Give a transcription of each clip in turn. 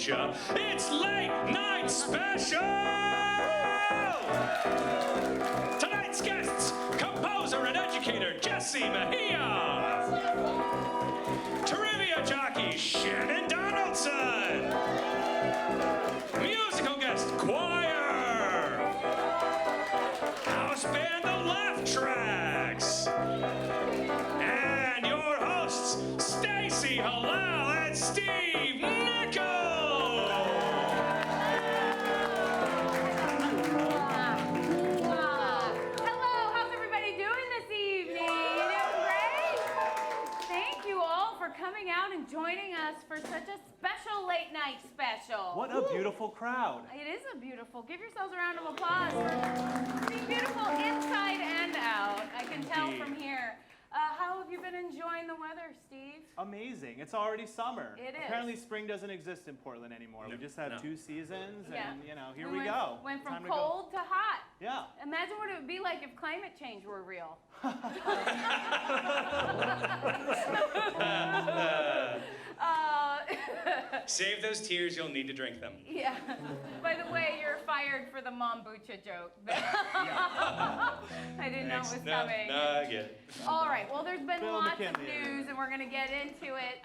Mejia, it's Late Night Special! Tonight's guests, composer and educator Jessi Mejía, trivia jockey Shannon Donaldson, musical guest choir, house band The Laugh Tracks, and your hosts Stacey, Hallal, and Steve Nichols. Hello, how's everybody doing this evening? Doing great? Thank you all for coming out and joining us for such a special late night special. What a beautiful crowd. It is a beautiful. Give yourselves a round of applause for being beautiful inside and out. I can tell from here. How have you been enjoying the weather, Steve? Amazing. It's already summer. It is. Apparently spring doesn't exist in Portland anymore. We just have 2 seasons and, here we went, go. Went from Time to cold to hot. Yeah. Imagine what it would be like if climate change were real. Save those tears, you'll need to drink them. Yeah. By the way, you're fired for the mombucha joke. I didn't know it was coming. No, I get it. All right. Well, there's been Bill lots of McKinley. news, and we're going to get into it.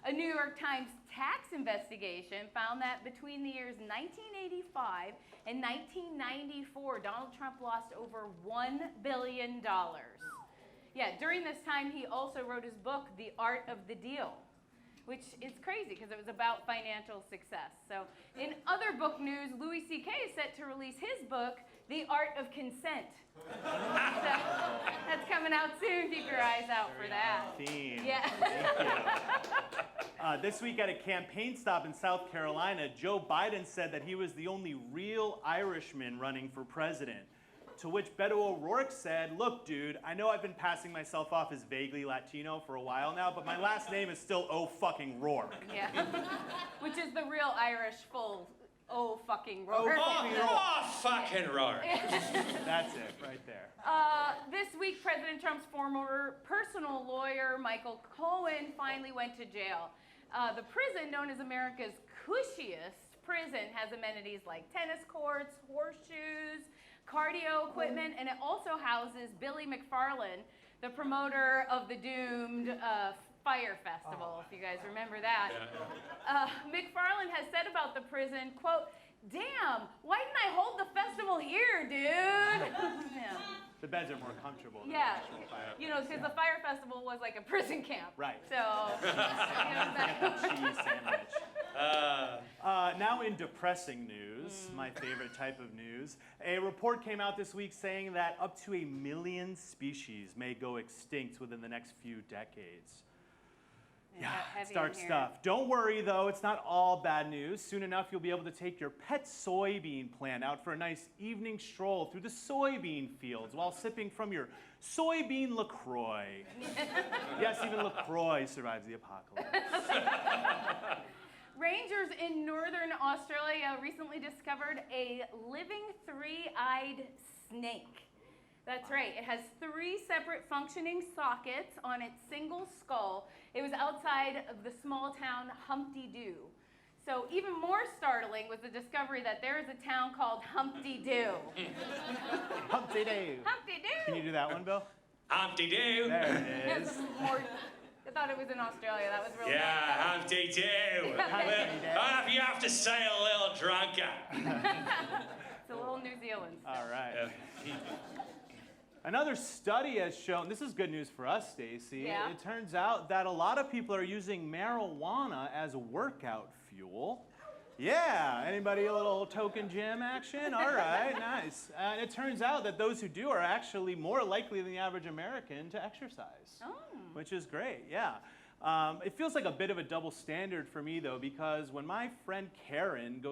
A New York Times tax investigation found that between the years 1985 and 1994, Donald Trump lost over $1 billion. Yeah, during this time, he also wrote his book, The Art of the Deal, which is crazy because it was about financial success. So in other book news, Louis C.K. is set to release his book, The Art of Consent. So that's coming out soon. Keep your eyes out for that. Theme. Yeah. This week at a campaign stop in South Carolina, Joe Biden said that he was the only real Irishman running for president. To which Beto O'Rourke said, "Look, dude, I know I've been passing myself off as vaguely Latino for a while now, but my last name is still O-fucking-Rourke." Yeah. Which is the real Irish full fucking Rourke. Fucking roar. That's it, right there. This week, President Trump's former personal lawyer, Michael Cohen, finally went to jail. The prison, known as America's cushiest prison, has amenities like tennis courts, horseshoes, cardio equipment, and it also houses Billy McFarland, the promoter of the doomed Fire Festival, if you guys remember that. McFarland has said about the prison, quote, "Damn, why didn't I hold the festival here, dude?" Yeah. The beds are more comfortable than Yeah, the actual fire. you know, because the Fire Festival was like a prison camp. Right. So, you know, Cheese sandwich. Now in depressing news, my favorite type of news, a report came out this week saying that up to 1 million species may go extinct within the next few decades. Yeah, it's dark stuff. Don't worry, though. It's not all bad news. Soon enough, you'll be able to take your pet soybean plant out for a nice evening stroll through the soybean fields while sipping from your soybean LaCroix. Yes, even LaCroix survives the apocalypse. Rangers in northern Australia recently discovered a living three-eyed snake. That's right. It has 3 separate functioning sockets on its single skull. It was outside of the small town Humpty Doo. So even more startling was the discovery that there is a town called Humpty Doo. Humpty Doo. Humpty Doo. Can you do that one, Bill? Humpty Doo. There it is. I thought it was in Australia. That was really Yeah, nice. Humpty Doo. You have to say a little drunker. It's a little New Zealand stuff. All right. Another study has shown, this is good news for us, Stacey. Yeah. It turns out that a lot of people are using marijuana as workout fuel. Yeah, anybody a little token gym action? All right, nice. And it turns out that those who do are actually more likely than the average American to exercise, which is great, yeah. It feels like a bit of a double standard for me, though, because when my friend Karen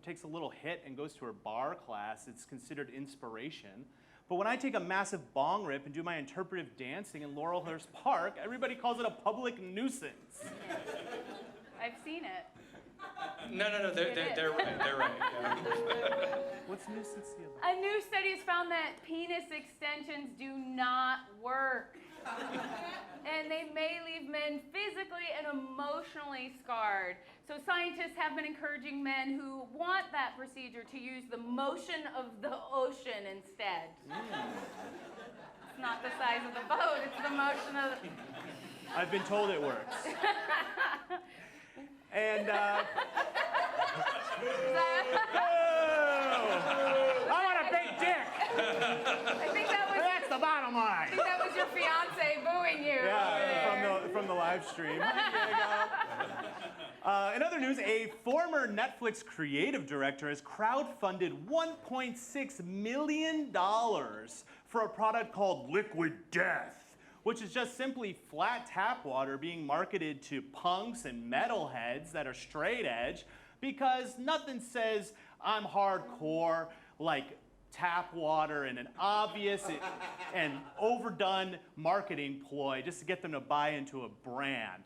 takes a little hit and goes to her bar class, it's considered inspiration. But when I take a massive bong rip and do my interpretive dancing in Laurelhurst Park, everybody calls it a public nuisance. I've seen it. No, they're right. Yeah. What's nuisance? A new study has found that penis extensions do not work. And they may leave men physically and emotionally scarred. So scientists have been encouraging men who want that procedure to use the motion of the ocean instead. It's not the size of the boat, it's the motion of the... I've been told it works. And, I want a big dick! That's the bottom line. I think that was your fiance booing you. Yeah, from the live stream. In other news, a former Netflix creative director has crowdfunded $1.6 million for a product called Liquid Death, which is just simply flat tap water being marketed to punks and metalheads that are straight edge, because nothing says I'm hardcore like tap water and an obvious and overdone marketing ploy just to get them to buy into a brand.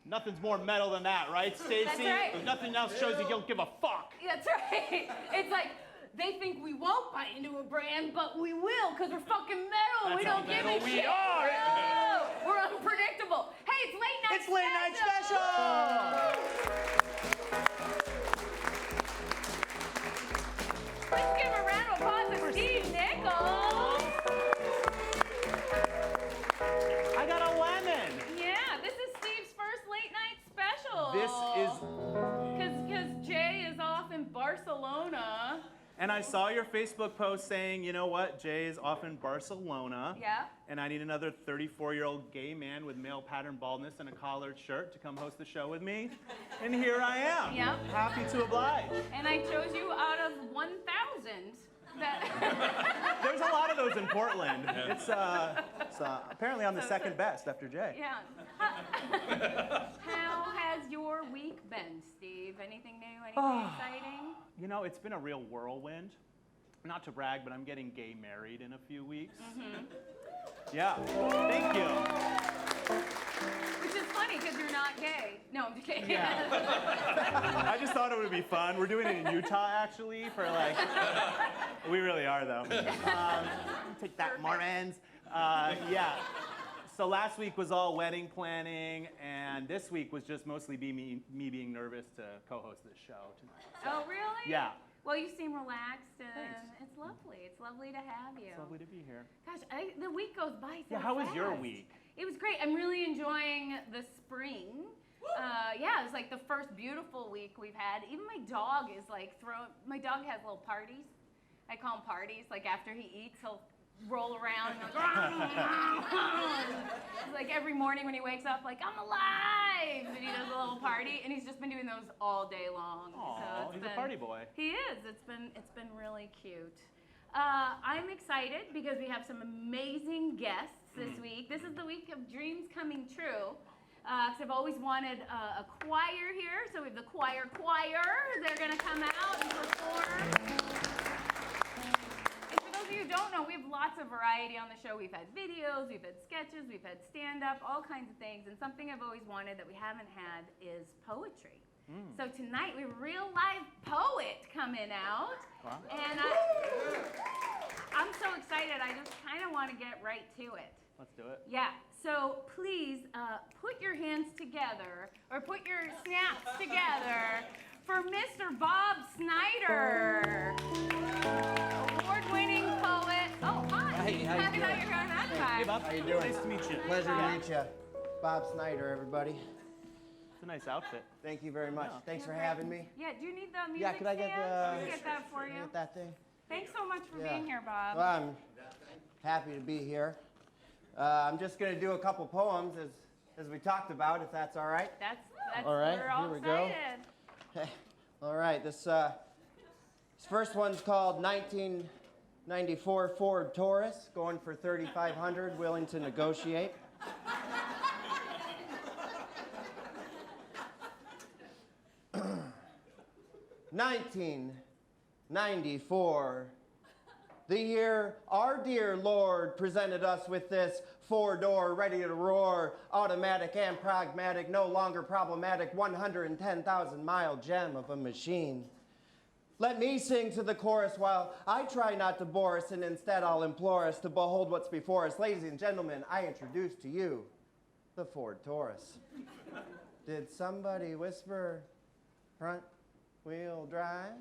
Nothing's more metal than that, right, Stacey? That's right. Nothing else shows you don't give a fuck. That's right. It's like, they think we won't buy into a brand, but we will, because we're fucking metal. That's we how don't give metal a we shit. are. No, we're unpredictable. Hey, it's late night It's late night special! Let's give a round of applause to Steve Nichols. I got a lemon. Yeah, this is Steve's first late night special. This is... Because Jay is off in Barcelona. And I saw your Facebook post saying, you know what, Jay is off in Barcelona. Yeah. And I need another 34-year-old gay man with male pattern baldness and a collared shirt to come host the show with me. And here I am. Yeah. Happy to oblige. And I chose you out of 1,000. There's a lot of those in Portland. It's apparently I'm the second best after Jay. Yeah. How has your week been, Steve? Anything new? Anything exciting? You know, it's been a real whirlwind. Not to brag, but I'm getting gay married in a few weeks. Mm-hmm. Yeah. Thank you. Which is funny because you're not gay. No, I'm just kidding. Yeah. I just thought it would be fun. We're doing it in Utah, actually, for like... We really are, though. Take that, Morans. Yeah. So last week was all wedding planning, and this week was just mostly me being nervous to co-host this show tonight. So, Oh, really? yeah. Well, you seem relaxed, and Thanks. it's lovely. It's lovely to have you. It's lovely to be here. Gosh, the week goes by so Yeah, how was your fast. week? It was great. I'm really enjoying the spring. Yeah, it's like the first beautiful week we've had. Even my dog is like my dog has little parties. I call them parties. Like after he eats, he'll roll around and like every morning when he wakes up, like I'm alive, and he does a little party, and he's just been doing those all day long. Aw, he's a party boy. He is. It's been really cute. I'm excited because we have some amazing guests this week. This is the week of dreams coming true. Because I've always wanted a choir here, so we have the choir. They're gonna come out and perform. And for those of you who don't know, we have lots of variety on the show. We've had videos, we've had sketches, we've had stand-up, all kinds of things. And something I've always wanted that we haven't had is poetry. So tonight we have a real live poet coming out. Wow. And I'm so excited, I just kind of want to get right to it. Let's do it. Yeah, so please put your hands together, or put your snaps together for Mr. Bob Snyder. Award-winning poet. Oh, hi. Hey, how you Happy doing? that you're going on. Hi. Hey, Bob. How you doing? Nice to meet you. Pleasure Bob. to meet you. Bob Snyder, everybody. It's a nice outfit. Thank you very much. Yeah. Thanks for You're great. having me. Yeah, do you need the music Yeah, could I get stand? the... We can get that for you. Get that thing? Thanks so much for Yeah. being here, Bob. Well, I'm happy to be here. I'm just going to do a couple poems as we talked about, if that's all right. That's All right, we're all here we go. excited. All right, this first one's called 1994 Ford Taurus, going for $3,500, willing to negotiate. 1994, the year our dear Lord presented us with this four-door, ready to roar, automatic and pragmatic, no longer problematic, 110,000-mile gem of a machine. Let me sing to the chorus while I try not to bore us, and instead I'll implore us to behold what's before us. Ladies and gentlemen, I introduce to you the Ford Taurus. Did somebody whisper front wheel drive?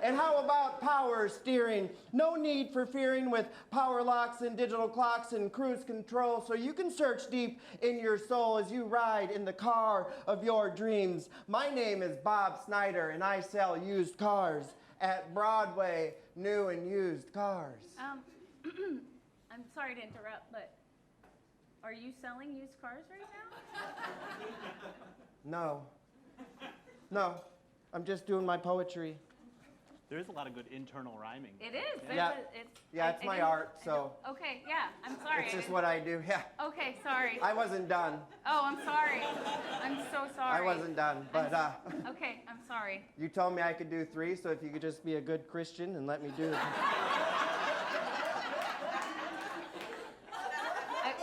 And how about power steering? No need for fearing with power locks and digital clocks and cruise control, so you can search deep in your soul as you ride in the car of your dreams. My name is Bob Snyder, and I sell used cars at Broadway, new and used cars. I'm sorry to interrupt, but are you selling used cars right now? No, I'm just doing my poetry. There is a lot of good internal rhyming. It is. Yeah. It's my art, so. Okay, yeah, I'm sorry. It's just what I do, yeah. Okay, sorry. I wasn't done. Oh, I'm sorry. I'm so sorry. I wasn't done, but Okay, I'm sorry. you told me I could do 3, so if you could just be a good Christian and let me do it.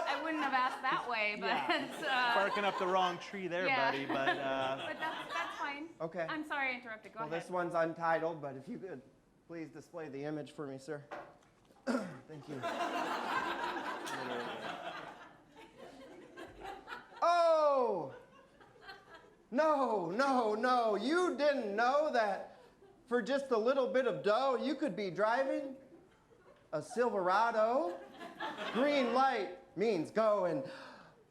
I wouldn't have asked that way, but Barking up the wrong tree there, yeah. buddy, but but that's fine. Okay. I'm sorry I interrupted. Go Well, ahead. this one's untitled, but if you could please display the image for me, sir. Thank you. Oh! No. You didn't know that for just a little bit of dough, you could be driving a Silverado? Green light means go, and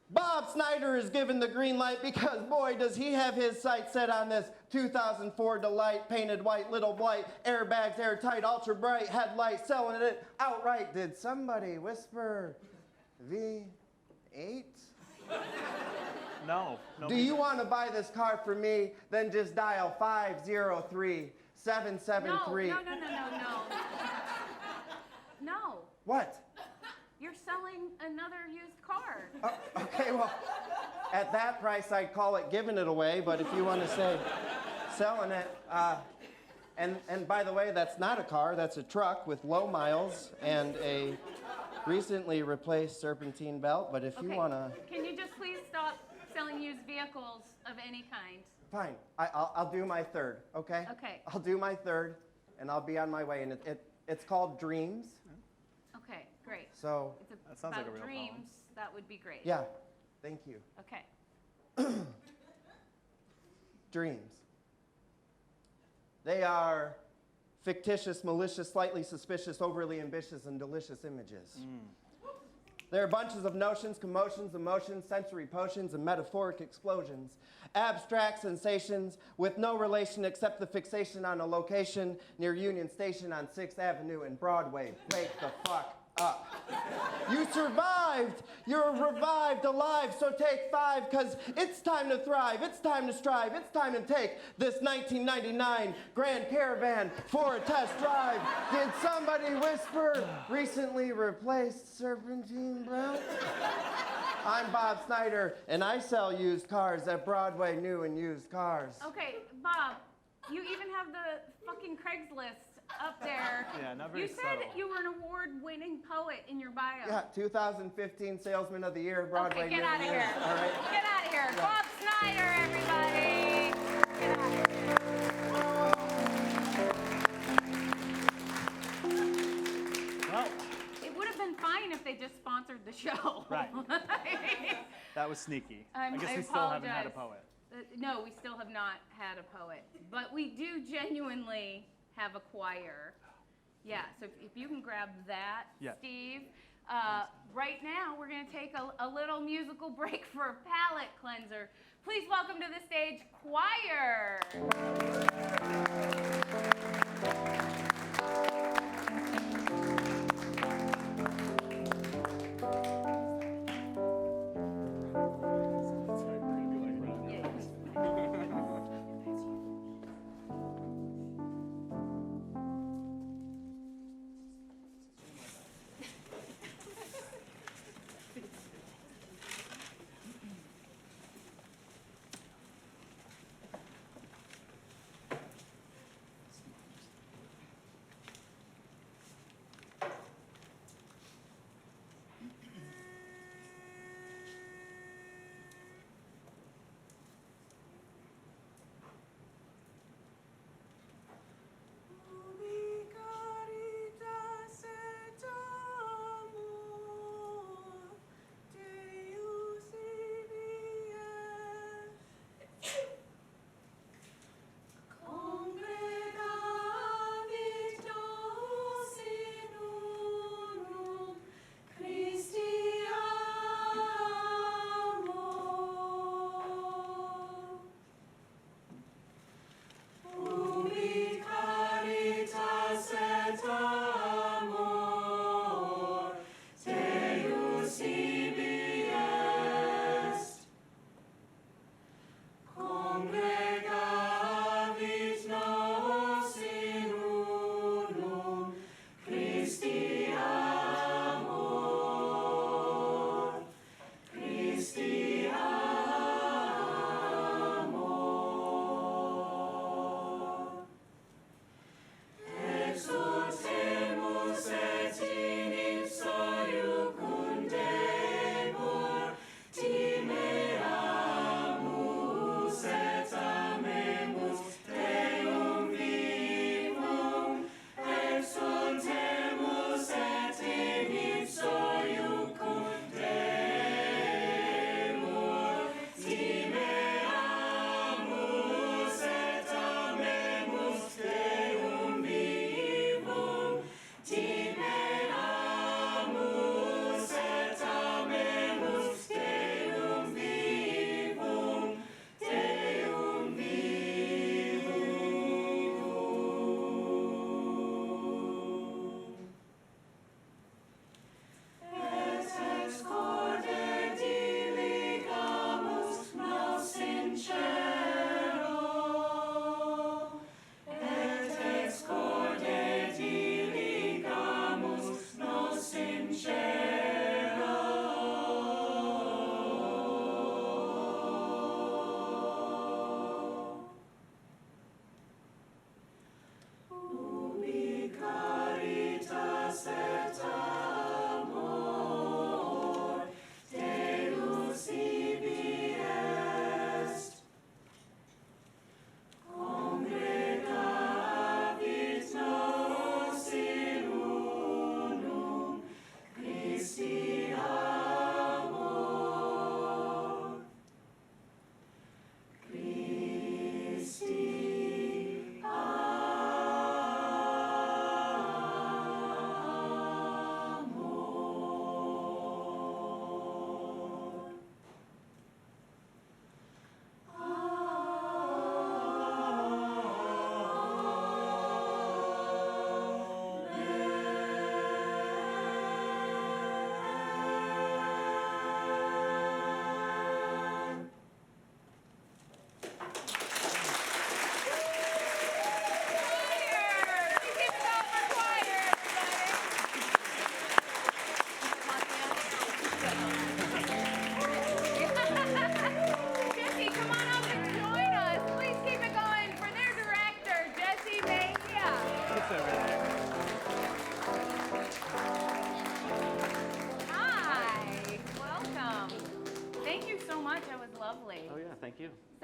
Bob Snyder is given the green light because, boy, does he have his sights set on this 2004 Delight, painted white, little blight, airbags airtight, ultra bright, headlight, selling it outright. Did somebody whisper V8? no. Do you want to buy this car for me? Then just dial 503-773. No. What? You're selling another used car. Okay, well, at that price, I'd call it giving it away, but if you want to say selling it, and by the way, that's not a car, that's a truck with low miles and a recently replaced serpentine belt, but if you want to... Can you just please stop selling used vehicles of any kind? Fine, I'll do my third, okay? Okay. I'll do my third, and I'll be on my way, and it's called Dreams. Okay, great. So, It's That sounds about like a real dreams. poem. That would be great. yeah, thank you. Okay. Dreams. They are fictitious, malicious, slightly suspicious, overly ambitious, and delicious images. They're bunches of notions, commotions, emotions, sensory potions, and metaphoric explosions. Abstract sensations with no relation except the fixation on a location near Union Station on 6th Avenue and Broadway. Wake the fuck up. You survived. You're revived, alive, so take 5, because it's time to thrive. It's time to strive. It's time to take this 1999 Grand Caravan for a test drive. Did somebody whisper recently replaced serpentine belt? I'm Bob Snyder, and I sell used cars at Broadway, new and used cars. Okay, Bob, you even have the fucking Craigslist up there. Yeah, not very You said subtle. you were an award-winning poet in your bio. Yeah, 2015 Salesman of the Year, Broadway. Okay, get new out of and here. used. All right. Get out of here. Bob Snyder, everybody. Get out of here. Well, It would have been fine if they just sponsored the show. Right. that was sneaky. I guess we still haven't had a apologize. poet. No, we still have not had a poet. But we do genuinely have a choir. Yeah, so if you can grab that, Yeah. Steve. Right now, we're going to take a little musical break for a palate cleanser. Please welcome to the stage, choir.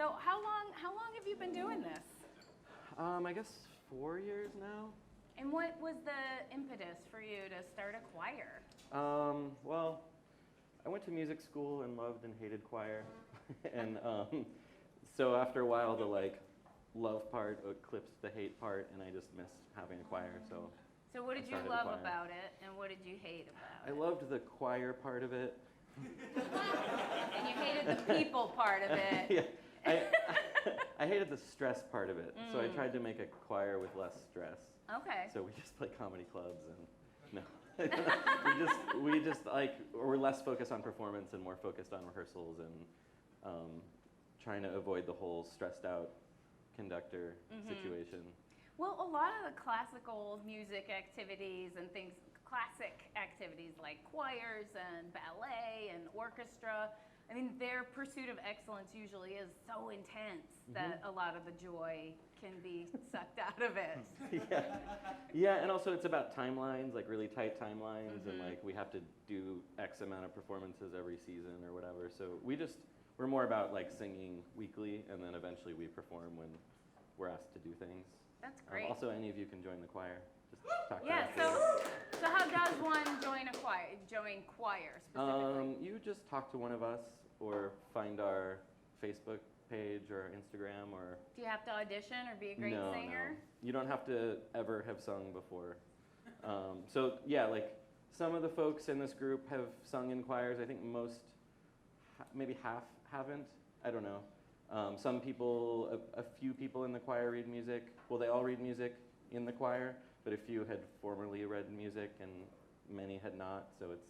So how long have you been doing this? I guess 4 years now. And what was the impetus for you to start a choir? Well, I went to music school and loved and hated choir. And so after a while, the love part eclipsed the hate part, and I just missed having a choir. So what did you started a love choir. about it, and what did you hate about I it? loved the choir part of it. And you hated the people part of it. Yeah, I hated the stress part of it. So I tried to make a choir with less stress. Okay. So we just play comedy clubs and we just we're less focused on performance and more focused on rehearsals and trying to avoid the whole stressed out conductor situation. Well, a lot of the classical music activities and things, classic activities like choirs and ballet and orchestra, I mean, their pursuit of excellence usually is so intense that a lot of the joy can be sucked out of it. Yeah, and also it's about timelines, like really tight timelines, and we have to do X amount of performances every season or whatever. So we're more about singing weekly, and then eventually we perform when we're asked to do things. That's great. Also, any of you can join the choir. Just talk to Yeah, us. so how does one join a choir, specifically? You just talk to one of us or find our Facebook page or Instagram or... Do you have to audition or be a great singer? No. You don't have to ever have sung before. So yeah, some of the folks in this group have sung in choirs. I think most, maybe half haven't. I don't know. Some people, a few people in the choir read music. Well, they all read music in the choir, but a few had formerly read music and many had not, so it's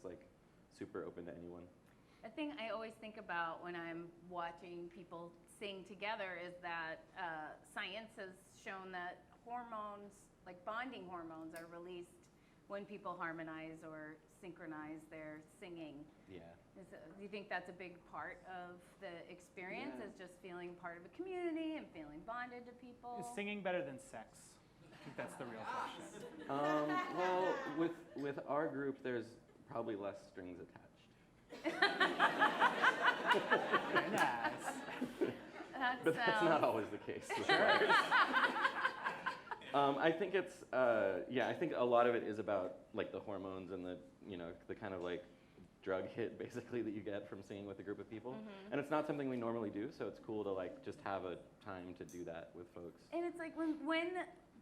super open to anyone. The thing I always think about when I'm watching people sing together is that science has shown that hormones, like bonding hormones, are released when people harmonize or synchronize their singing. Yeah. Do you think that's a big part of the experience, is just feeling part of a community and feeling bonded to people? Is singing better than sex? I think that's the real question. Well, with our group, there's probably less strings attached. Very nice. But that's not always the case. I think it's, I think a lot of it is about the hormones and the kind of drug hit basically that you get from singing with a group of people. And it's not something we normally do, so it's cool to just have a time to do that with folks. And it's when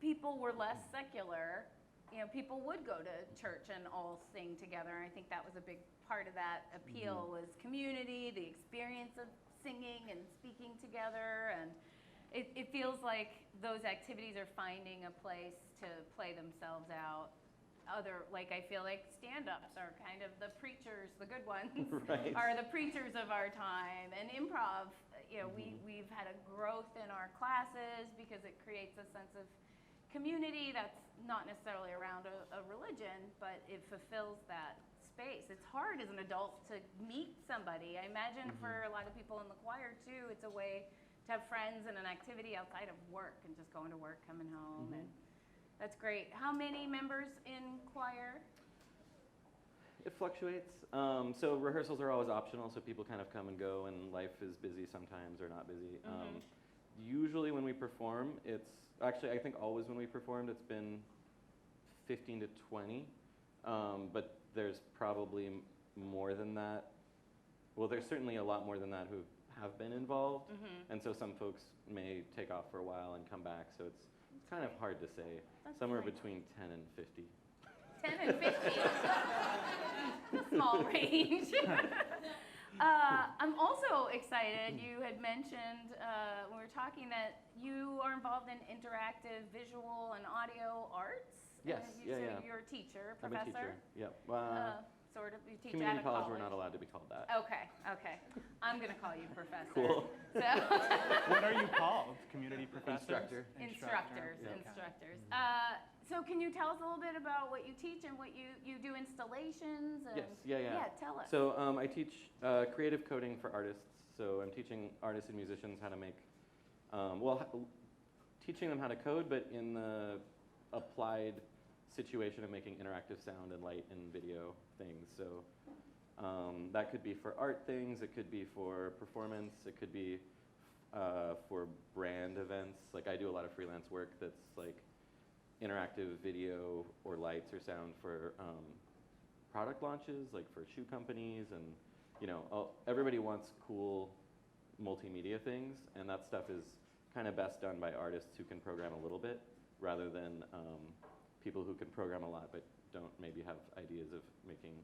people were less secular, people would go to church and all sing together. And I think that was a big part of that appeal was community, the experience of singing and speaking together. And it feels like those activities are finding a place to play themselves out. I feel like stand-ups are kind of the preachers, the good ones, Right. are the preachers of our time. And improv, we've had a growth in our classes because it creates a sense of community that's not necessarily around a religion, but it fulfills that space. It's hard as an adult to meet somebody. I imagine for a lot of people in the choir too, it's a way to have friends and an activity outside of work and just going to work, coming home, and that's great. How many members in choir? It fluctuates. So rehearsals are always optional, so people kind of come and go, and life is busy sometimes or not busy. Usually when we perform, I think always when we performed, it's been 15 to 20, but there's probably more than that. Well, there's certainly a lot more than that who have been involved, and so some folks may take off for a while and come back, so it's kind of hard to say. That's Somewhere fine. between 10 and 50. 10 and 50. A small range. I'm also excited, you had mentioned when we were talking that you are involved in interactive visual and audio arts. Yes, So you're a teacher, I'm a professor? teacher, yep. Sort of, you teach Community at a college, college. we're not allowed to be called that. Okay. I'm going to call you professor. Cool. So What are you called? Community professor? Instructors. So can you tell us a little bit about what you teach and what you do installations? And, Yes, yeah. Tell us. So I teach creative coding for artists. So I'm teaching artists and musicians how to make, teaching them how to code, but in the applied situation of making interactive sound and light and video things. So that could be for art things, it could be for performance, it could be for brand events. Like I do a lot of freelance work that's like interactive video or lights or sound for product launches, like for shoe companies, and you know, everybody wants cool multimedia things, and that stuff is kind of best done by artists who can program a little bit, rather than people who can program a lot but don't maybe have ideas of making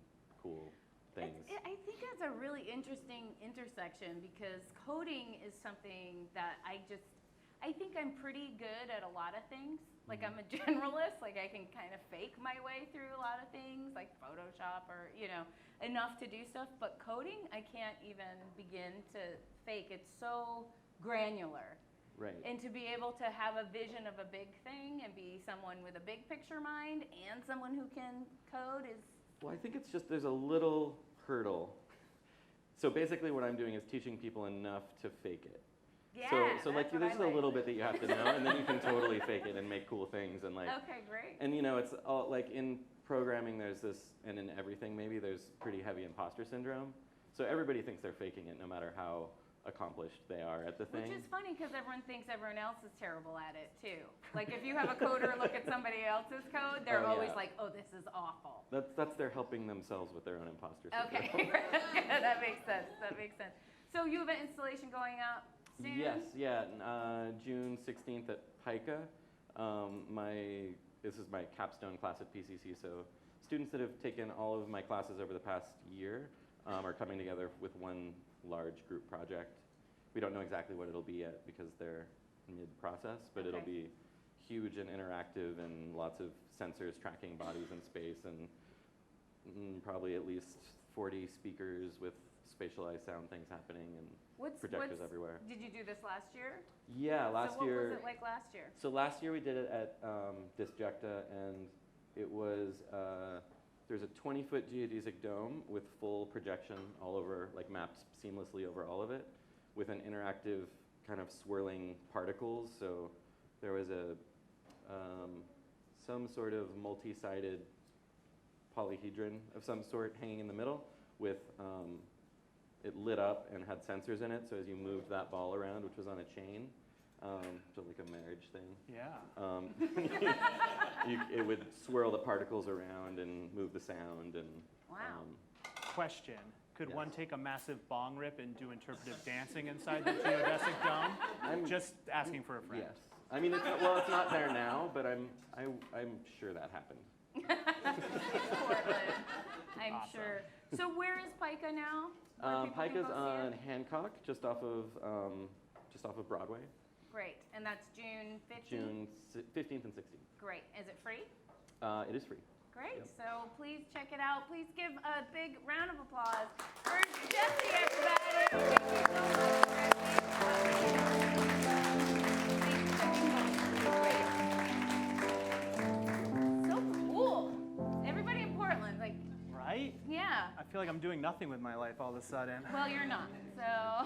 cool things. I think that's a really interesting intersection, because coding is something that I think I'm pretty good at a lot of things. Like I'm a generalist, like I can kind of fake my way through a lot of things, like Photoshop or, you know, enough to do stuff. But coding, I can't even begin to fake. It's so granular. Right. And to be able to have a vision of a big thing and be someone with a big picture mind and someone who can code is... Well, I think it's just there's a little hurdle. So basically what I'm doing is teaching people enough to fake it. Yeah, so like there's a little bit that you have to know, and then you can totally fake it and make cool things, and like. Okay, great. And you know, it's all like in programming there's this, and in everything maybe there's pretty heavy imposter syndrome. So everybody thinks they're faking it no matter how accomplished they are at the thing. Which is funny, because everyone thinks everyone else is terrible at it too. Like if you have a coder look at somebody else's code, they're always like, oh, this is awful. That's they're helping themselves with their own imposter syndrome. Okay, that makes sense. That makes sense. So you have an installation going out soon? Yes, yeah, June 16th at PICA. This is my capstone class at PCC, so students that have taken all of my classes over the past year are coming together with one large group project. We don't know exactly what it'll be yet because they're mid-process, but it'll be huge and interactive and lots of sensors tracking bodies in space, and probably at least 40 speakers with spatialized sound things happening, and projectors everywhere. Did you do this last year? Yeah, last year. So what was it like last year? So last year we did it at Disjecta, and it was, there's a 20-foot geodesic dome with full projection all over, like mapped seamlessly over all of it, with an interactive kind of swirling particles. So there was some sort of multi-sided polyhedron of some sort hanging in the middle with, it lit up and had sensors in it, so as you moved that ball around, which was on a chain, so like a marriage thing. Yeah. It would swirl the particles around and move the sound. And wow. Question. Could Yes. one take a massive bong rip and do interpretive dancing inside the geodesic dome? I'm just asking for a friend. Yes. I mean, it's not there now, but I'm sure that happened. Portland, I'm Awesome. sure. So where is PICA now? Where people can PICA's go see on it? Hancock, just off of Broadway. Great, and that's June 15th? June 15th and 16th. Great, is it free? It is free. Great, Yep. so please check it out. Please give a big round of applause for Jessi, everybody. Thank you so much. So cool. Everybody in Portland, like, Right? yeah. I feel like I'm doing nothing with my life all of a sudden. Well, you're not, so.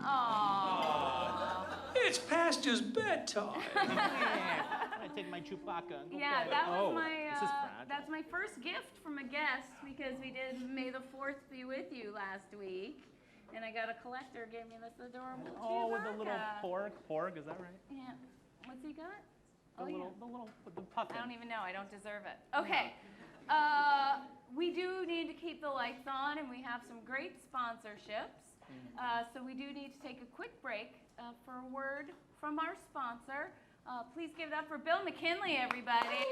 Aww. It's past his bedtime. I take my Chewbacca and go Yeah, get it. that was Oh, my, this is fragile. that's my first gift from a guest, because we did May the 4th Be With You last week. And I got a collector gave me this adorable Oh, with the little Chewbacca. porg, is that right? Yeah. What's he got? The little, with the puffin. I don't even know. I don't deserve it. Okay. We do need to keep the lights on, and we have some great sponsorships. So we do need to take a quick break for a word from our sponsor. Please give it up for Bill McKinley, everybody.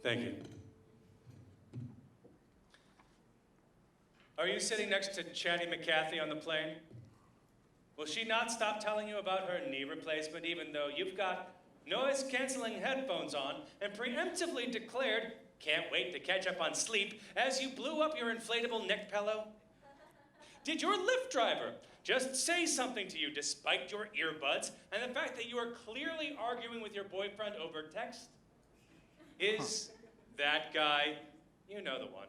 Thank you. Are you sitting next to Channy McCarthy on the plane? Will she not stop telling you about her knee replacement, even though you've got noise-canceling headphones on and preemptively declared, can't wait to catch up on sleep, as you blew up your inflatable neck pillow? Did your Lyft driver just say something to you despite your earbuds and the fact that you are clearly arguing with your boyfriend over text? Is that guy, you know the one,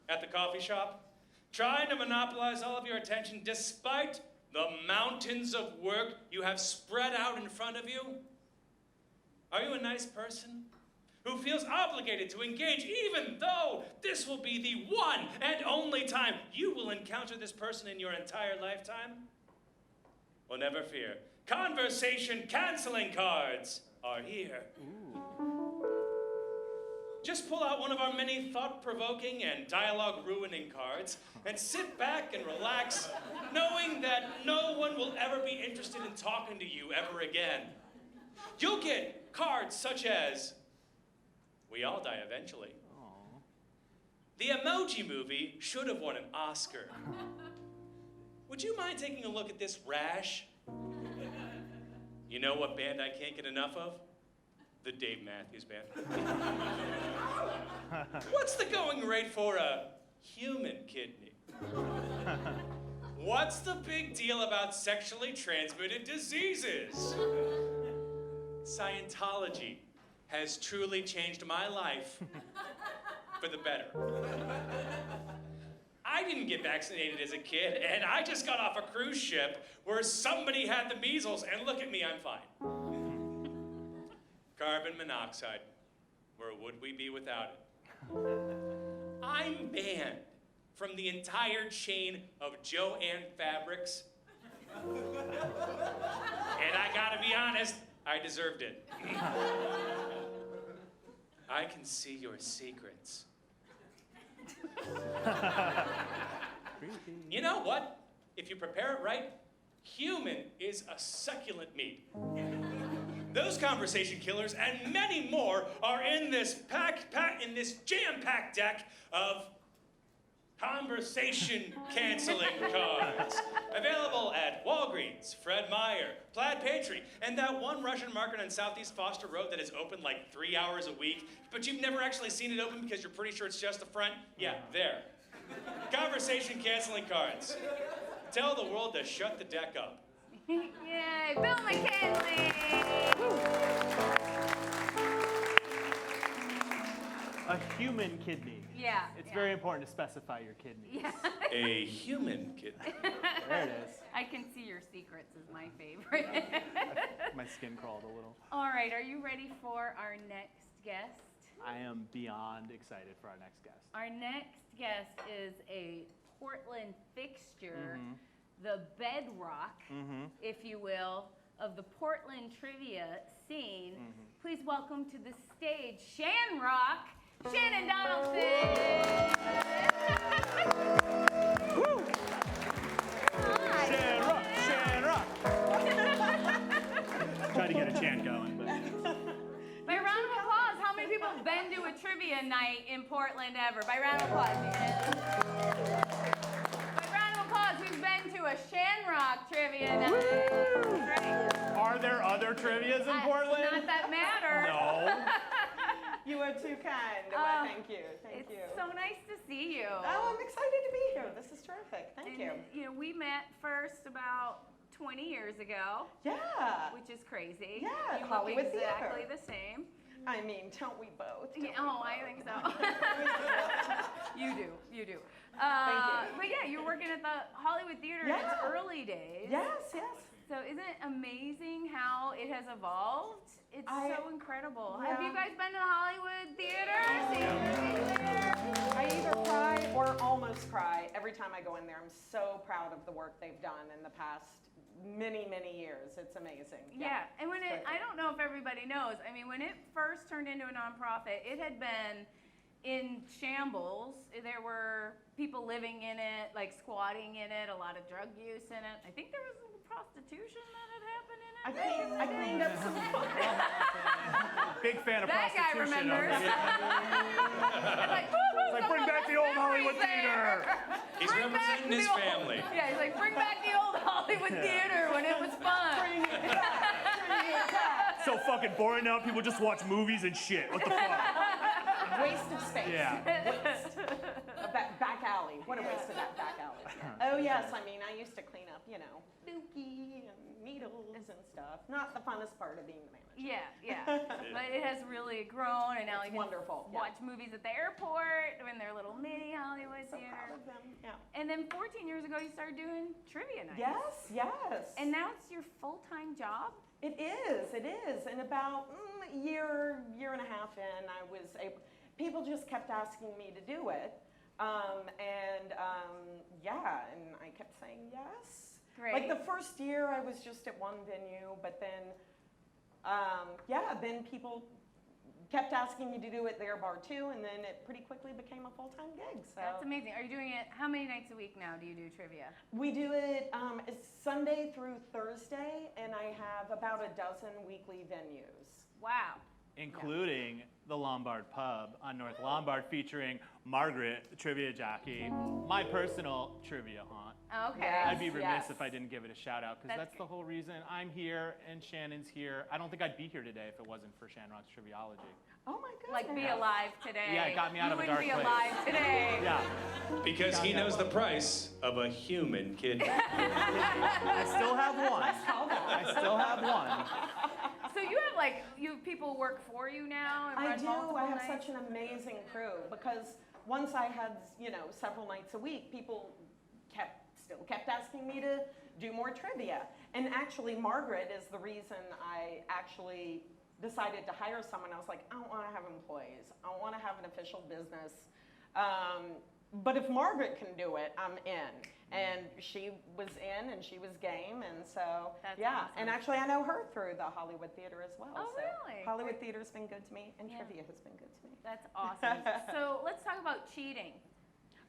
at the coffee shop, trying to monopolize all of your attention despite the mountains of work you have spread out in front of you? Are you a nice person? who feels obligated to engage even though this will be the one and only time you will encounter this person in your entire lifetime? Well, never fear. Conversation canceling cards are here. Just pull out one of our many thought-provoking and dialogue-ruining cards and sit back and relax, knowing that no one will ever be interested in talking to you ever again. You'll get cards such as, "We all die eventually." Aw. "The Emoji Movie should have won an Oscar." "Would you mind taking a look at this rash?" "You know what band I can't get enough of? The Dave Matthews Band." "What's the going rate for a human kidney?" "What's the big deal about sexually transmitted diseases?" "Scientology has truly changed my life for the better. I didn't get vaccinated as a kid, and I just got off a cruise ship where somebody had the measles, and look at me, I'm fine." "Carbon monoxide, where would we be without it?" "I'm banned from the entire chain of Joann Fabrics, and I gotta be honest, I deserved it." "I can see your secrets." "You know what? If you prepare it right, human is a succulent meat." Those conversation killers and many more are in this jam-packed deck of conversation canceling cards. Available at Walgreens, Fred Meyer, Plaid Pantry, and that one Russian market on Southeast Foster Road that is open like 3 hours a week, but you've never actually seen it open because you're pretty sure it's just the front. Yeah, there. Conversation canceling cards. Tell the world to shut the deck up. Yay, Bill McKinley! A human kidney. Yeah. It's very important to specify your kidneys. Yeah. A human kidney. There it is. I can see your secrets is my favorite. My skin crawled a little. All right, are you ready for our next guest? I am beyond excited for our next guest. Our next guest is a Portland fixture, the bedrock, if you will, of the Portland trivia scene. Please welcome to the stage ShanRock, Shannon Donaldson. Woo! Hi. ShanRock! Tried to get a chant going, but. By round of applause, how many people have been to a trivia night in Portland ever? By round of applause. By round of applause, who's been to a ShanRock trivia night? Great. Are there other trivias in Portland? Not that matter. No. You are too kind. Well, thank you. Thank you. It's so nice to see you. Oh, I'm excited to be here. This is terrific. Thank you. You know, we met first about 20 years ago, Yeah. which is crazy. Yeah, you look Hollywood exactly Theater. the same. I mean, don't we both? Yeah, oh, I think so. You do. Thank you. But yeah, you're working at the Hollywood Theater in its Yeah. early days. Yes, yes. So isn't it amazing how it has evolved? It's so incredible. Have Yeah. you guys been to the Hollywood Theater? Seen movies there? I either cry or almost cry every time I go in there. I'm so proud of the work they've done in the past many, many years. It's amazing. Yeah, and when it's I don't know if everybody knows, I mean, when it first turned into a nonprofit, it had been in shambles. There were people living in it, like squatting in it, a lot of drug use in it. I think there was a little prostitution that had happened in it. I cleaned up some. Big fan of That guy prostitution. remembers. over here. It's like, woo-hoo, Like, some bring of back those the old Hollywood memories there. Theater. He's Bring back representing the his old- family. Yeah, he's like, bring back the old Hollywood Theater when it was fun. So fucking boring now. People just watch movies and shit. What the fuck? Waste of space. Yeah. Waste. A back alley. What a waste of that back alley. Oh yes, I mean I used to clean up, dookie and needles and stuff. Not the funnest part of being the manager. Yeah. But it has really grown, and now It's you can wonderful, yeah. watch movies at the airport in their little mini Hollywood So theater. proud of them. Yeah. And then 14 years ago, you started doing trivia nights. Yes. And now it's your full-time job? It is. In about year and a half in, I was able, people just kept asking me to do it. Yeah, and I kept saying yes. Great. Like the first year I was just at one venue, but then, then people kept asking me to do it their bar too, and then it pretty quickly became a full-time gig. So That's amazing. Are you doing it, how many nights a week now do you do trivia? we do it it's Sunday through Thursday, and I have about a dozen weekly venues. Wow. Including the Lombard Pub on North Lombard, featuring Margaret, the trivia jockey, my personal trivia haunt. Okay. Yes, I'd be remiss yes. if I didn't give it a shout out, because That's that's the whole reason I'm here and Shannon's here. I don't think I'd be here today if it wasn't for ShanRock's Triviology. Oh my goodness. Like be alive today. Yeah, it got me out of a You dark wouldn't be place. alive today. Yeah, Because he knows the price of a human kidney. I still have one. I still have one. So you have you have people work for you now and I run do. multiple I have nights? such an amazing crew, because once I had, several nights a week, people still kept asking me to do more trivia. And actually, Margaret is the reason I actually decided to hire someone. I was like, I don't want to have employees. I don't want to have an official business. But if Margaret can do it, I'm in. And she was in, and she was game, and so That's yeah. awesome. And actually, I know her through the Hollywood Theater as well. Oh, so really? Hollywood Theater's been good to me, and Yeah. trivia has been good to me. That's awesome. So let's talk about cheating.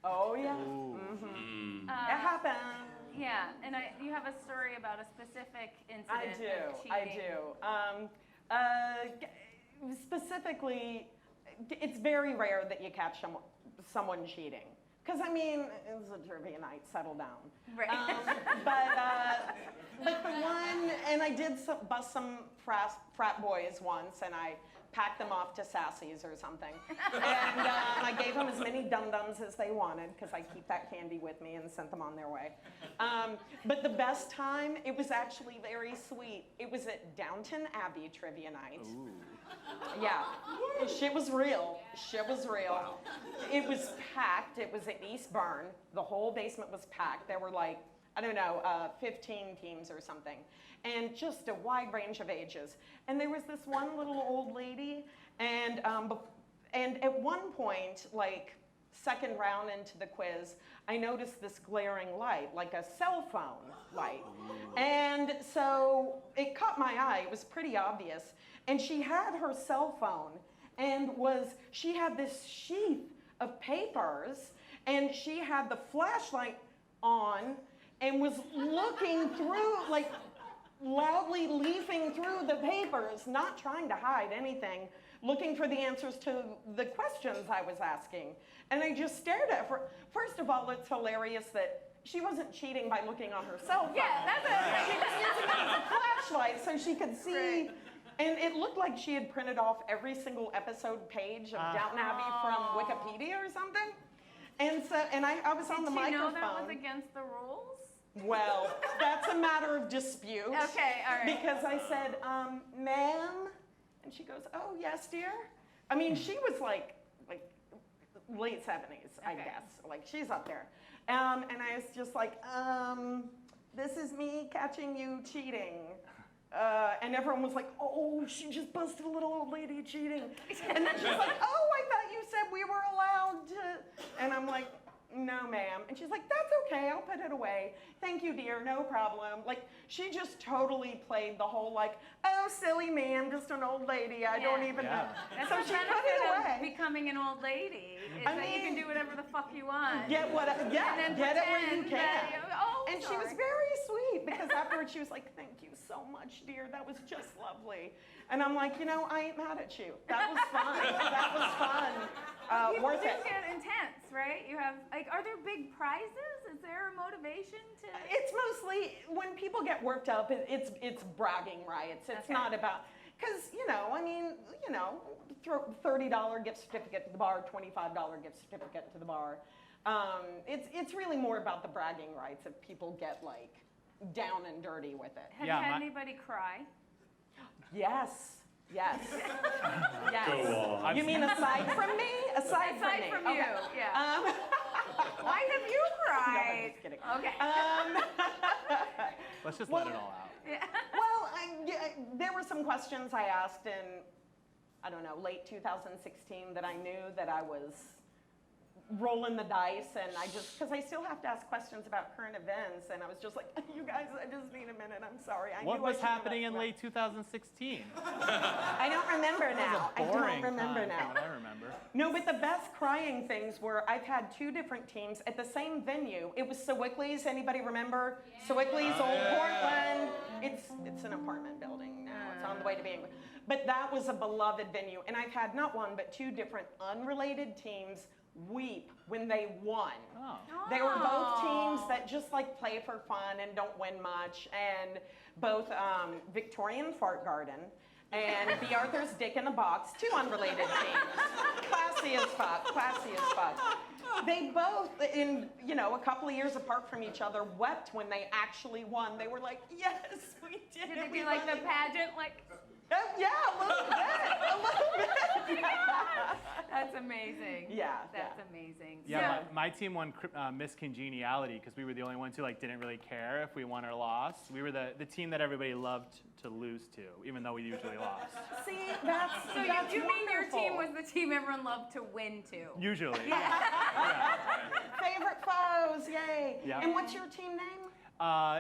Oh yeah, Mm. it happened. Yeah, and you have a story about a specific incident of cheating. I do. Specifically, it's very rare that you catch someone cheating. Because, I mean, it's a trivia night, settle down. Right. But the one, and I did bust some frat boys once, and I packed them off to Sassy's or something. And I gave them as many dum-dums as they wanted, because I keep that candy with me, and sent them on their way. But the best time, it was actually very sweet. It was at Downton Abbey trivia night. Ooh. Yeah, shit was real. Shit was real. Wow. It was packed. It was at East Burn. The whole basement was packed. There were 15 teams or something, and just a wide range of ages. And there was this one little old lady, and at one point, second round into the quiz, I noticed this glaring light, like a cell phone light. And so it caught my eye. It was pretty obvious. And she had her cell phone, and she had this sheath of papers, and she had the flashlight on, and was looking through, loudly leafing through the papers, not trying to hide anything, looking for the answers to the questions I was asking. And I just stared at her. First of all, it's hilarious that she wasn't cheating by looking on her cell phone. Yeah, that's She was using it as a flashlight so she could see. Right. And it looked like she had printed off every single episode page of Downton Abbey from Wikipedia or something. And so, I was on the Did she know microphone. that was against the rules? Well, that's a matter of dispute. Okay, all right. Because I said, ma'am, and she goes, oh, yes, dear. I mean, she was like late 70s, I Okay. guess. She's up there. And I was just like, this is me catching you cheating. And everyone was like, oh, she just busted a little old lady cheating. And then she's like, oh, I thought you said we were allowed to. And I'm like, no, ma'am. And she's like, that's okay, I'll put it away. Thank you, dear, no problem. She just totally played the whole oh, silly me, I'm just an old lady, I don't even know. That's So the she put benefit it of away. becoming an old lady, is that you can do whatever the fuck you want. Get it where you pretend can. that And she was very sweet, because afterwards she was like, thank you so much, dear, that was just lovely. And I'm like, I ain't mad at you. That was fun. That was fun. People Worth do it. get intense, right? You have, are there big prizes? Is there a motivation to? It's mostly, when people get worked up, it's bragging rights. It's Okay. not about, because, $30 gift certificate to the bar, $25 gift certificate to the bar. It's really more about the bragging rights if people get down and dirty with it. Have Yeah, you had my- anybody cry? Yes. Yes. Yes. Go on. You mean aside from me? Aside from me. From you, Okay. yeah. Why have you No, I'm cried? just kidding. Okay. Let's just let it all out. Yeah. Well, there were some questions I asked, and I don't know, late 2016 that I knew that I was rolling the dice, and because I still have to ask questions about current events, and I was just like, you guys, I just need a minute, I'm sorry. What was happening in late 2016? I don't remember now. I don't remember now. I remember. No, but the best crying things were I've had 2 different teams at the same venue. It was Sewickley's. Anybody remember? Sewickley's, Old Portland. It's an apartment building now. It's on the way to being. But that was a beloved venue. And I've had not 1, but 2 different unrelated teams weep when they won. Oh. They were both teams that just like play for fun and don't win much. And both Victorian Fart Garden and the Arthur's Dick in a Box, 2 unrelated teams. Classy as fuck, classy as fuck. They both, in a couple of years apart from each other, wept when they actually won. They were like, yes, we did it. Did they do like the pageant, like? Yeah, a little bit. That's amazing. Yeah. That's amazing. Yeah, So, my team won Miss Congeniality because we were the only ones who didn't really care if we won or lost. We were the team that everybody loved to lose to, even though we usually lost. See, that's so you mean your team was the team everyone loved to win to? Usually. Yeah. favorite foes, yay. Yeah. And what's your team name?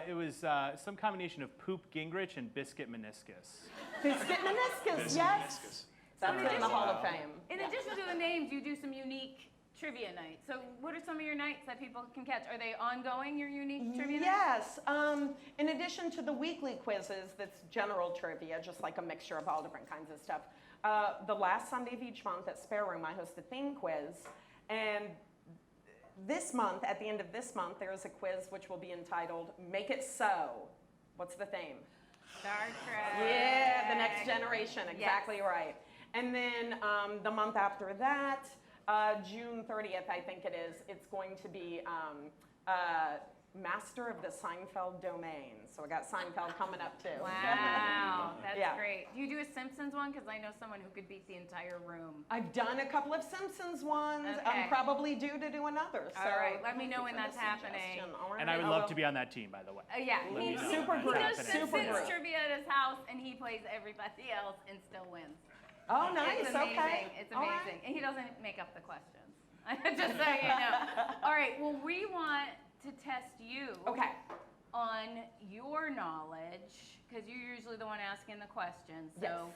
It was some combination of Poop Gingrich and Biscuit Meniscus. Biscuit Meniscus, yes. That's in the Hall of Fame. In addition to the names, you do some unique trivia nights. So what are some of your nights that people can catch? Are they ongoing, your unique trivia nights? Yes. In addition to the weekly quizzes, that's general trivia, just like a mixture of all different kinds of stuff. The last Sunday of each month at Spare Room, I host a theme quiz. And this month, at the end of this month, there is a quiz which will be entitled Make It So. What's the theme? Star Trek. Yeah, the next generation, exactly right. And then the month after that, June 30th, I think it is, it's going to be Master of the Seinfeld Domain. So I got Seinfeld coming up too. Wow, that's Yeah. great. Do you do a Simpsons one? Because I know someone who could beat the entire room. I've done a couple of Simpsons ones. Okay. I'm probably due to do another. So All right, let me know when for the that's happening. suggestion. All right. And I would love to be on that team, by the way. Yeah, Let me he's know. super he group, does super Simpsons group. trivia at his house, and he plays everybody else and still wins. Oh, nice. It's amazing. Okay. It's All right. amazing. And he doesn't make up the questions. Just so you know. All right, well, we want to test you Okay. on your knowledge, because you're usually the one asking the questions. So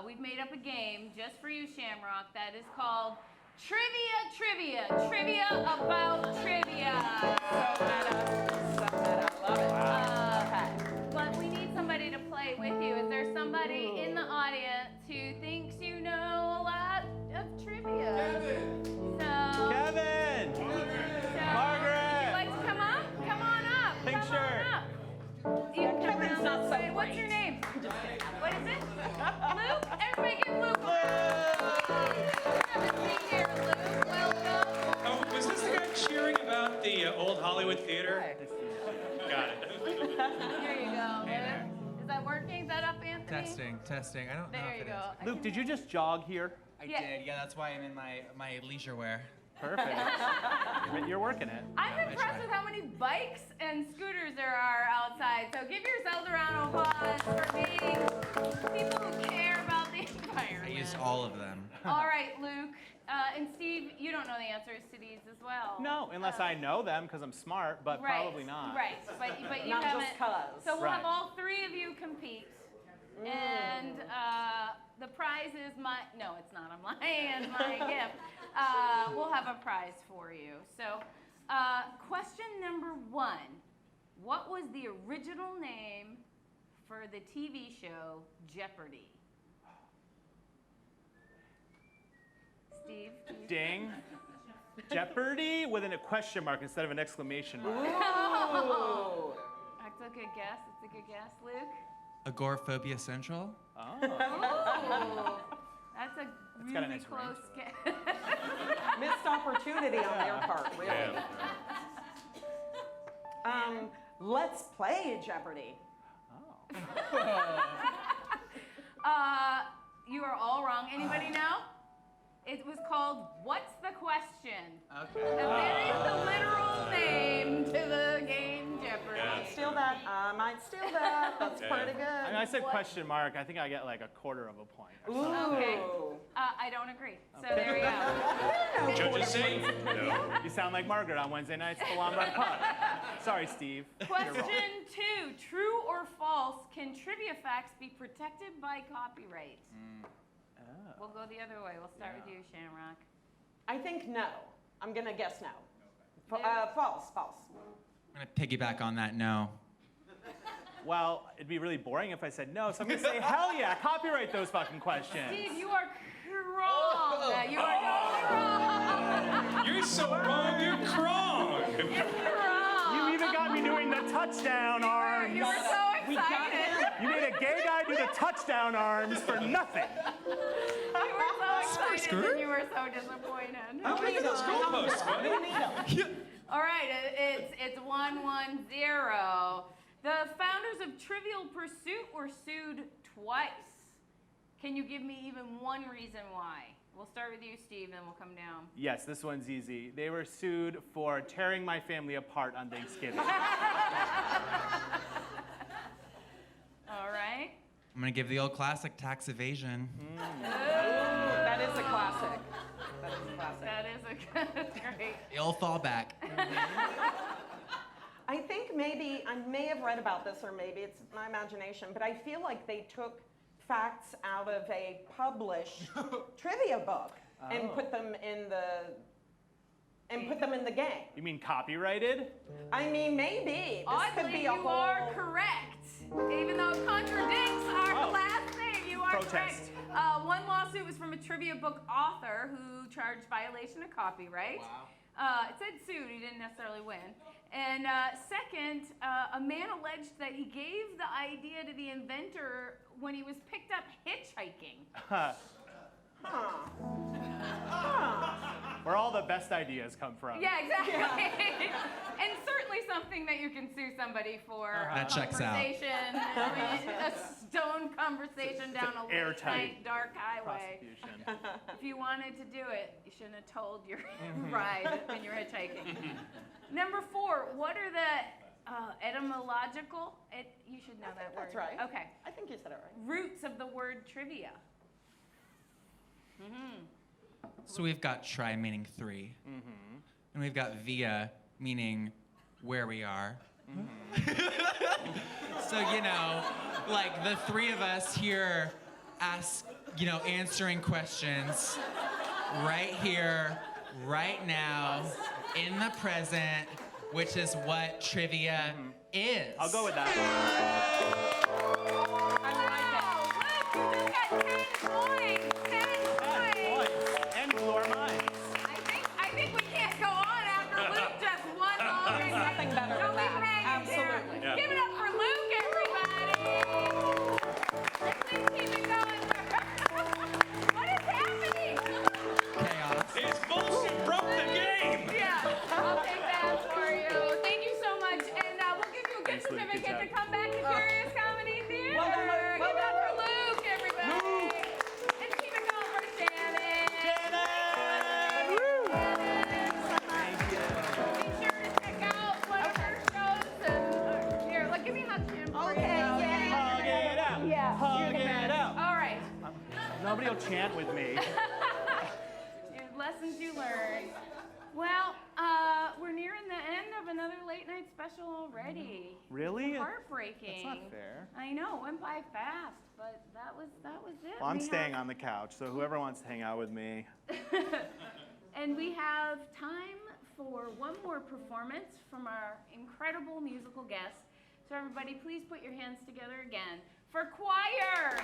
we've made up a game just for you, ShanRock, that is called Trivia about trivia. So meta. Love it. Okay. But we need somebody to play with you. Is there somebody in the audience who thinks you know a lot of trivia? So, Kevin! so Margaret! would you like to come up? Come on up. Pink Come shirt. on up. You can come Kevin's around not this so way. What's bright. your name? What is it? Luke? Everybody give Luke a Have a seat here, Luke. Welcome. Oh, was this the guy cheering about the old Hollywood theater? Got it. Here you go, Luke. Is that working? Is that up, Anthony? Testing. I don't know There if you it go. is. Luke, did you just jog here? I Yeah. did. Yeah, that's why I'm in my leisure wear. Perfect. You're working it. I'm impressed with how many bikes and scooters there are outside. So give yourselves a round of applause for being people who care about the environment. I used all of them. All right, Luke. And Steve, you don't know the answers to these as well. No, unless I know them because I'm smart, but Right, probably not. Right, but you Not haven't. just 'cause. So we'll Right. have all 3 of you compete. And the prize is no, it's not. I'm lying. It's my gift. We'll have a prize for you. So, question number 1. What was the original name for the TV show Jeopardy? Steve? Ding. Jeopardy with a question mark instead of an exclamation mark. Ooh. That's a good guess. It's a good guess, Luke. Agoraphobia Central. Oh. Ooh, that's a got a really nice close range guess. Missed opportunity on their part, really. Let's play Jeopardy. You are all wrong. Anybody know? It was called What's the Question? Okay. That is the literal name to the game Jeopardy. Steal that. might steal that. That's Okay. pretty good. I mean, I said question mark. I think I get like a quarter of a point. Or something. Okay. I don't agree. So there we go. Judges say no. You sound like Margaret on Wednesday nights at the Lombard Pub. Sorry, Steve. Question 2, true or false, can trivia facts be protected by copyright? We'll go the other way. We'll start with you, ShanRock. I think no. I'm going to guess no. Yeah. False. I'm gonna piggyback on that. No. Well, it'd be really boring if I said no, so I'm gonna say hell yeah, copyright those fucking questions. Steve, you are wrong. You are totally wrong. You're so wrong, you're wrong. You're wrong. You even got me doing the touchdown arms. You were so excited. You made a gay guy do the touchdown arms for nothing. You were so excited and you were so disappointed. Look at those goalposts, buddy. All right, it's 1-1-0. The founders of Trivial Pursuit were sued twice. Can you give me even one reason why? We'll start with you, Steve, then we'll come down. Yes, this one's easy. They were sued for tearing my family apart on Thanksgiving. All right. I'm gonna give the old classic tax evasion. That is a classic. That is a great. The old fallback. I think maybe, I may have read about this, or maybe it's my imagination, but I feel like they took facts out of a published trivia book and put them in the game. You mean copyrighted? I mean, maybe. This could Oddly, be you a whole... are correct. Even though it contradicts our last name, you are Protest. correct. One lawsuit was from a trivia book author who charged violation of copyright. Wow. It said sued, he didn't necessarily win. And second, a man alleged that he gave the idea to the inventor when he was picked up hitchhiking. Where all the best ideas come from. Yeah, exactly. And certainly something that you can sue somebody for. That checks out. Conversation, I mean, a stone conversation down a airtight late night dark highway. Prosecution. If you wanted to do it, you shouldn't have told your ride when you're hitchhiking. Number 4, what are the etymological, you should know that word. That's right. Okay. I think you said it right. Roots of the word trivia. So we've got tri meaning 3, and we've got via meaning where we are. So like the 3 of us here answering questions right here, right now, in the present, which is what trivia is. I'll go with that. You just got 10 points. 10 points. And floor mines. I think we can't go on after Luke just won all There's nothing better Don't than leave that. hanging here. Absolutely. Yeah. Give it up for Luke, everybody. Let's keep it going. What is happening? Chaos. His bullshit broke the game. Yeah, I'll take that for you. Thank you so much. And we'll give you a gift Thanks, Luke. Good certificate to job. come back to Curious Comedy Theater. Well done, Luke. Give it up for Luke, everybody. And keep it going for Shannon. Thank you. Be sure to check out one of her shows. Here, look, give me a hug, Jim. for Okay, you. yeah. Hug it out. Yeah. Hug it out. All right. Nobody will chant with me. Lessons you learned. Well, we're nearing the end of another late night special already. Really? Heartbreaking. That's not fair. I know, it went by fast, but that was it. Well, I'm staying on the couch, so whoever wants to hang out with me. And we have time for one more performance from our incredible musical guest. So everybody, please put your hands together again for choir.